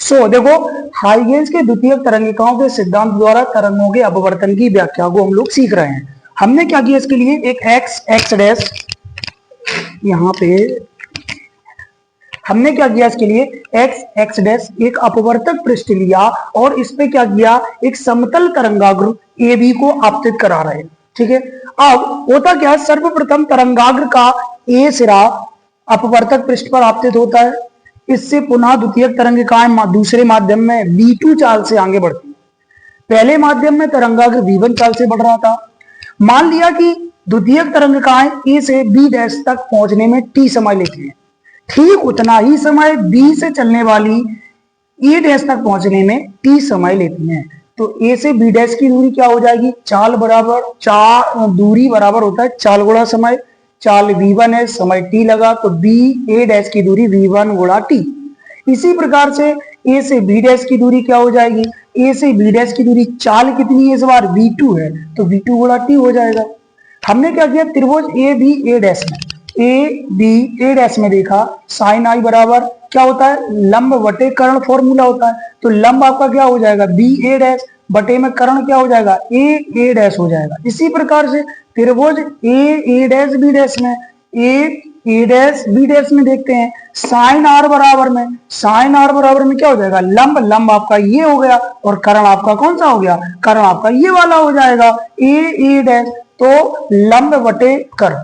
देखो, हाइगेंस के द्वितीयक तरंगिकाओं के सिद्धांत द्वारा तरंगों के अपवर्तन की व्याख्या को हम लोग सीख रहे हैं। हमने क्या किया इसके लिए, एक एक्स डैश यहाँ पे हमने क्या किया इसके लिए, एक्स डैश एक अपवर्तक पृष्ठ लिया और इस पे क्या किया, एक समतल तरंगाग्र ए बी को आपतित करा रहे हैं। ठीक है, अब होता क्या है, सर्वप्रथम तरंगाग्र का ए सिरा अपवर्तक पृष्ठ पर आपतित होता है। इससे पुनः द्वितीयक तरंगिकाएं दूसरे माध्यम में V2 चाल से आगे बढ़ती है। पहले माध्यम में तरंगाग्र V1 चाल से बढ़ रहा था। मान लिया कि द्वितीयक तरंगिकाएं ए से बी डैश तक पहुंचने में टी समय लेती हैं, ठीक उतना ही समय बी से चलने वाली ए डैश तक पहुंचने में टी समय लेती हैं। तो ए से बी डैश की दूरी क्या हो जाएगी, दूरी बराबर होता है चाल गुणा समय। चाल V1 है, समय t लगा, तो बी ए डैश की दूरी V1 गुणा टी। इसी प्रकार से ए से बी डैश की दूरी क्या हो जाएगी, ए से बी डैश की दूरी चाल कितनी है इस बार, V2 है, तो V2 गुणा टी हो जाएगा। हमने क्या किया, त्रिभुज ए बी ए डैश में देखा साइन आई बराबर क्या होता है, लंब बटे कर्ण फॉर्मूला होता है। तो लंब आपका क्या हो जाएगा, बी ए डैश बटे में कर्ण क्या हो जाएगा, ए डैश हो जाएगा। इसी प्रकार से त्रिभुज ए डैश बी डैश में, ए डैश बी डैश में देखते हैं साइन आर बराबर में क्या हो जाएगा, लंब आपका ये हो गया और कर्ण आपका कौन सा हो गया, कर्ण आपका ये वाला हो जाएगा ए डैश। तो लंब बटे कर्ण,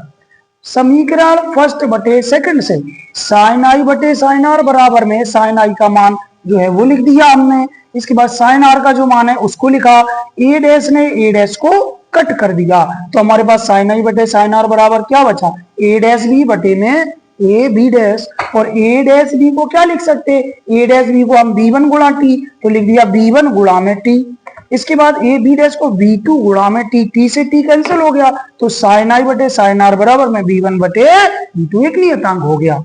समीकरण फर्स्ट बटे सेकंड से साइन आई बटे साइन आर बराबर में साइन आई का मान जो है वो लिख दिया हमने। इसके बाद साइन आर का जो मान है उसको लिखा, ए डैश ने ए डैश को कट कर दिया, तो हमारे पास साइन आई बटे साइन आर बराबर क्या बचा, ए डैश बी बटे में ए बी डैश। और ए डैश बी को क्या लिख सकते, ए डैश बी को हम B1 गुणा टी, तो लिख दिया B1 गुणा में टी। इसके बाद ए बी डैश को V2 गुणा में टी, टी से टी कैंसिल हो गया, तो साइन आई बटे साइन आर बराबर में B1 बटे V2 एक नियतांक हो गया।